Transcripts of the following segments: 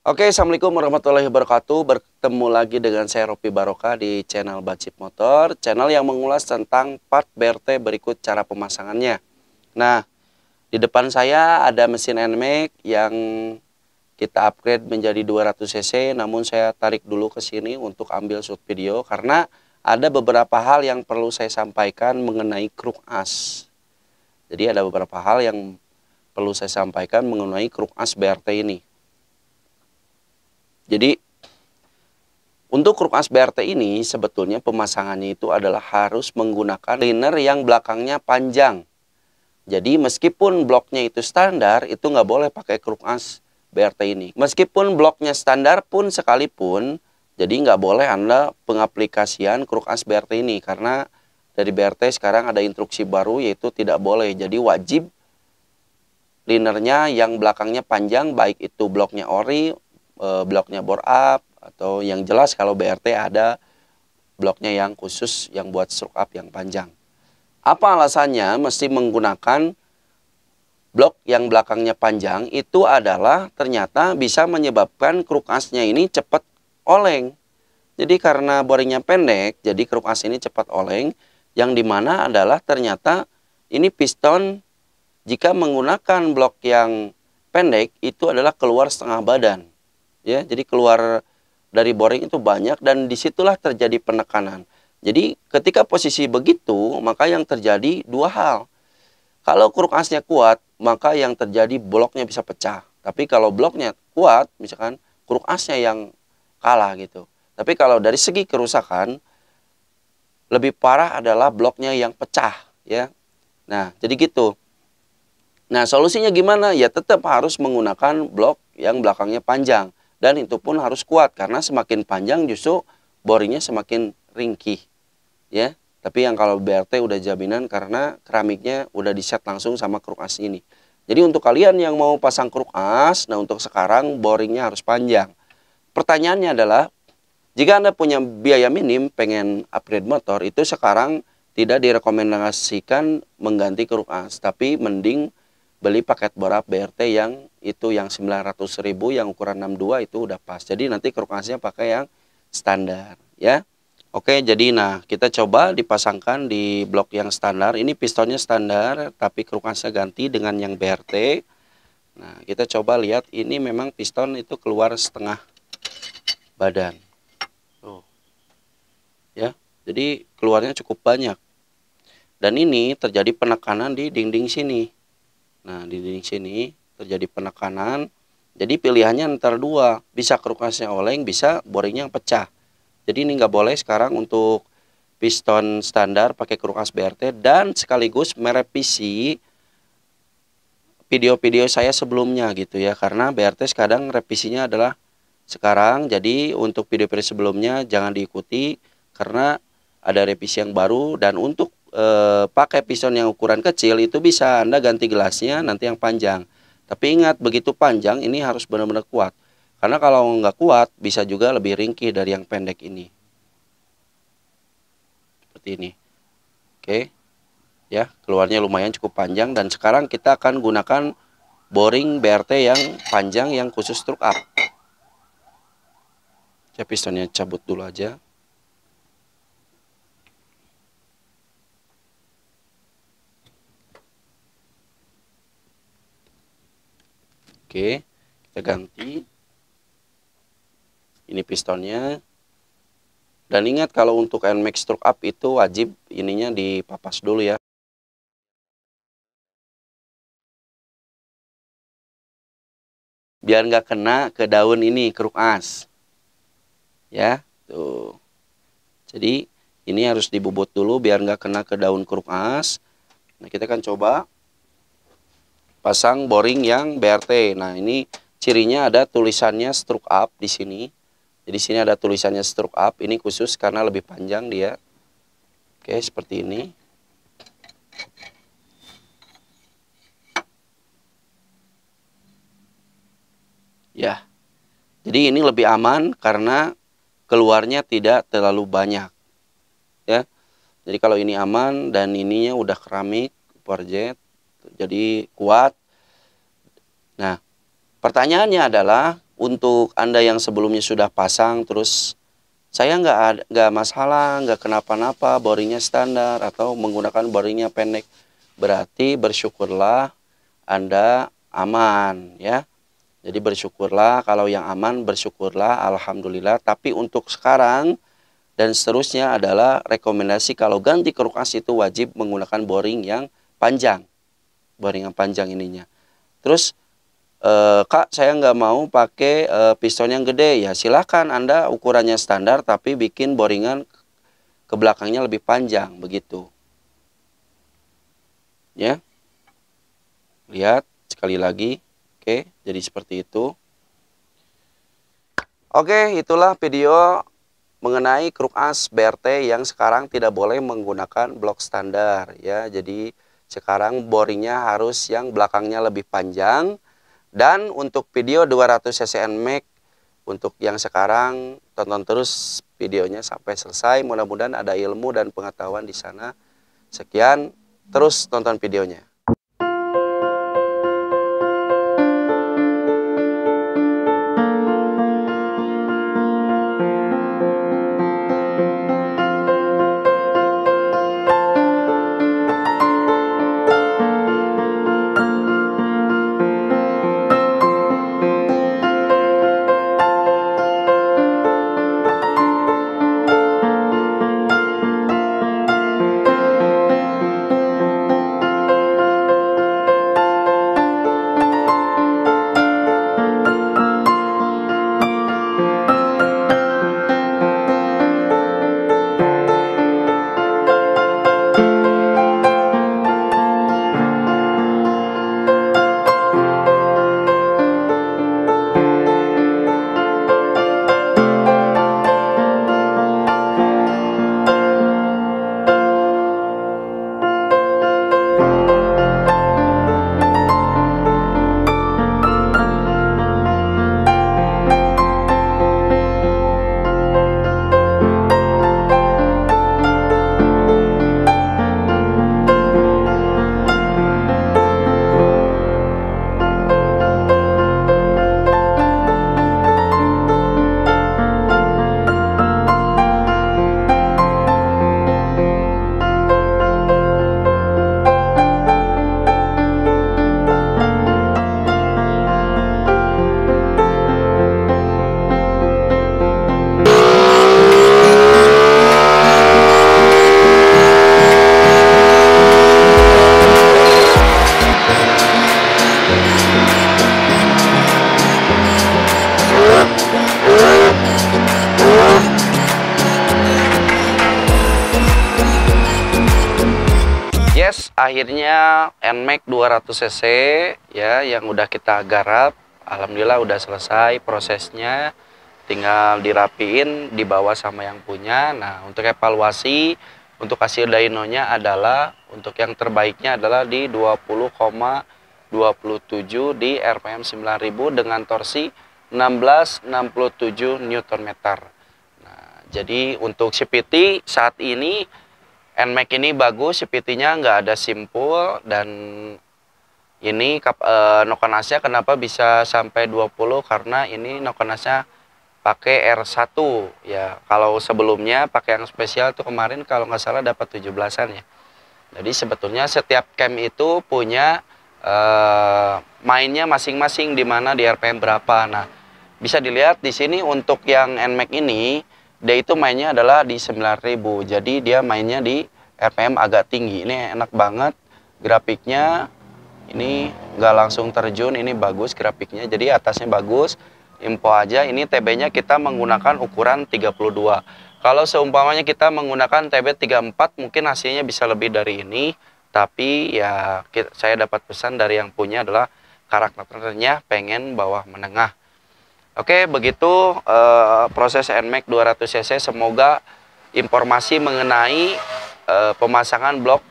Oke, Assalamualaikum warahmatullahi wabarakatuh. Bertemu lagi dengan saya Ropi Barokah di channel Bacip Motor, channel yang mengulas tentang part BRT berikut cara pemasangannya. Nah, di depan saya ada mesin NMAX yang kita upgrade menjadi 200 cc, namun saya tarik dulu ke sini untuk ambil shoot video karena ada beberapa hal yang perlu saya sampaikan mengenai kruk as. Jadi ada beberapa hal yang perlu saya sampaikan mengenai kruk as BRT ini. Jadi untuk kruk as BRT ini sebetulnya pemasangannya itu adalah harus menggunakan liner yang belakangnya panjang. Jadi meskipun bloknya itu standar, itu nggak boleh pakai kruk as BRT ini. Meskipun bloknya standar pun sekalipun, jadi nggak boleh Anda pengaplikasian kruk as BRT ini. Karena dari BRT sekarang ada instruksi baru yaitu tidak boleh. Jadi wajib linernya yang belakangnya panjang, baik itu bloknya ori, bloknya bore up, atau yang jelas kalau BRT ada bloknya yang khusus yang buat stroke up yang panjang. Apa alasannya mesti menggunakan blok yang belakangnya panjang? Itu adalah ternyata bisa menyebabkan kruk asnya ini cepat oleng. Jadi karena boringnya pendek, jadi kruk as ini cepat oleng, yang dimana adalah ternyata ini piston jika menggunakan blok yang pendek itu adalah keluar setengah badan. Ya, jadi keluar dari boring itu banyak dan disitulah terjadi penekanan. Jadi ketika posisi begitu, maka yang terjadi dua hal. Kalau kruk asnya kuat, maka yang terjadi bloknya bisa pecah. Tapi kalau bloknya kuat, misalkan kruk asnya yang kalah gitu. Tapi kalau dari segi kerusakan, lebih parah adalah bloknya yang pecah, ya. Nah, jadi gitu. Nah, solusinya gimana? Ya tetap harus menggunakan blok yang belakangnya panjang. Dan itu pun harus kuat, karena semakin panjang justru boringnya semakin ringkih. Ya, tapi yang kalau BRT udah jaminan karena keramiknya udah di-set langsung sama kruk as ini. Jadi untuk kalian yang mau pasang kruk as, nah untuk sekarang boringnya harus panjang. Pertanyaannya adalah, jika Anda punya biaya minim pengen upgrade motor, itu sekarang tidak direkomendasikan mengganti kruk as, tapi mending beli paket bore up BRT yang itu yang 900.000 yang ukuran 62 itu udah pas. Jadi nanti kruk asnya pakai yang standar, ya. Oke, jadi nah kita coba dipasangkan di blok yang standar. Ini pistonnya standar, tapi kruk asnya ganti dengan yang BRT. Nah, kita coba lihat, ini memang piston itu keluar setengah badan. Tuh, ya. Jadi keluarnya cukup banyak. Dan ini terjadi penekanan di dinding sini. Nah, di dinding sini terjadi penekanan. Jadi pilihannya antara dua, bisa kruk asnya oleng, bisa boringnya yang pecah. Jadi ini nggak boleh sekarang untuk piston standar pakai kruk as BRT, dan sekaligus merevisi video-video saya sebelumnya gitu ya, karena BRT sekarang revisinya adalah sekarang. Jadi untuk video-video sebelumnya jangan diikuti karena ada revisi yang baru. Dan untuk pakai piston yang ukuran kecil itu bisa Anda ganti gelasnya nanti yang panjang. Tapi ingat, begitu panjang ini harus benar-benar kuat, karena kalau nggak kuat bisa juga lebih ringkih dari yang pendek ini. Seperti ini. Oke, ya, keluarnya lumayan cukup panjang. Dan sekarang kita akan gunakan boring BRT yang panjang yang khusus truk up. Saya pistonnya cabut dulu aja. Oke, kita ganti. Ini pistonnya. Dan ingat, kalau untuk NMAX truk up itu wajib ininya dipapas dulu ya. Biar nggak kena ke daun ini kruk as. Ya, tuh. Jadi ini harus dibobot dulu biar nggak kena ke daun kruk as. Nah, kita akan coba pasang boring yang BRT. Nah, ini cirinya ada tulisannya stroke up di sini. Jadi sini ada tulisannya stroke up. Ini khusus karena lebih panjang dia. Oke, seperti ini. Ya. Jadi ini lebih aman karena keluarnya tidak terlalu banyak. Ya. Jadi kalau ini aman dan ininya udah keramik powerjet, jadi kuat. Nah, pertanyaannya adalah untuk Anda yang sebelumnya sudah pasang terus saya nggak masalah, nggak kenapa-napa, boringnya standar atau menggunakan boringnya pendek, berarti bersyukurlah Anda aman ya. Jadi bersyukurlah, kalau yang aman bersyukurlah, alhamdulillah. Tapi untuk sekarang dan seterusnya adalah rekomendasi kalau ganti kruk as itu wajib menggunakan boring yang panjang. Boring yang panjang ininya. Terus, Kak saya nggak mau pakai piston yang gede. Ya silahkan Anda ukurannya standar tapi bikin boringan ke belakangnya lebih panjang, begitu. Ya, lihat sekali lagi. Oke, jadi seperti itu. Oke, itulah video mengenai kruk as BRT yang sekarang tidak boleh menggunakan blok standar ya. Jadi sekarang boringnya harus yang belakangnya lebih panjang. Dan untuk video 200 cc NMAX untuk yang sekarang tonton terus videonya sampai selesai. Mudah-mudahan ada ilmu dan pengetahuan di sana. Sekian, terus tonton videonya. Akhirnya NMAX 200 cc ya yang udah kita garap, alhamdulillah udah selesai prosesnya, tinggal dirapiin dibawa sama yang punya. Nah, untuk evaluasi untuk hasil dynonya adalah untuk yang terbaiknya adalah di 20,27 di RPM 9000 dengan torsi 1667 Nm. Nah, jadi untuk CVT saat ini NMAX ini bagus, CVT-nya nggak ada simpul, dan ini nokenasnya kenapa bisa sampai 20 karena ini nokenasnya pakai R1 ya. Kalau sebelumnya pakai yang spesial tuh kemarin kalau nggak salah dapat 17-an ya. Jadi sebetulnya setiap cam itu punya mainnya masing-masing di mana di RPM berapa. Nah, bisa dilihat di sini untuk yang NMAX ini dia itu mainnya adalah di 9000, jadi dia mainnya di RPM agak tinggi. Ini enak banget grafiknya, ini nggak langsung terjun, ini bagus grafiknya, jadi atasnya bagus. Info aja, ini TB-nya kita menggunakan ukuran 32. Kalau seumpamanya kita menggunakan TB 34 mungkin hasilnya bisa lebih dari ini, tapi ya saya dapat pesan dari yang punya adalah karakternya pengen bawah menengah. Oke, begitu proses NMAX 200 cc. Semoga informasi mengenai pemasangan blok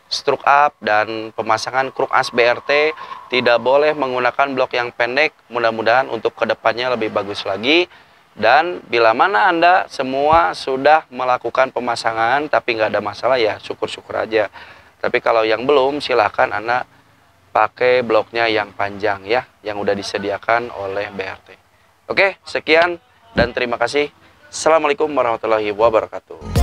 struk up dan pemasangan kruk as BRT tidak boleh menggunakan blok yang pendek. Mudah-mudahan untuk kedepannya lebih bagus lagi. Dan bila mana Anda semua sudah melakukan pemasangan tapi nggak ada masalah, ya syukur-syukur aja. Tapi kalau yang belum, silahkan Anda pakai bloknya yang panjang ya, yang udah disediakan oleh BRT. Oke, sekian dan terima kasih. Assalamualaikum warahmatullahi wabarakatuh.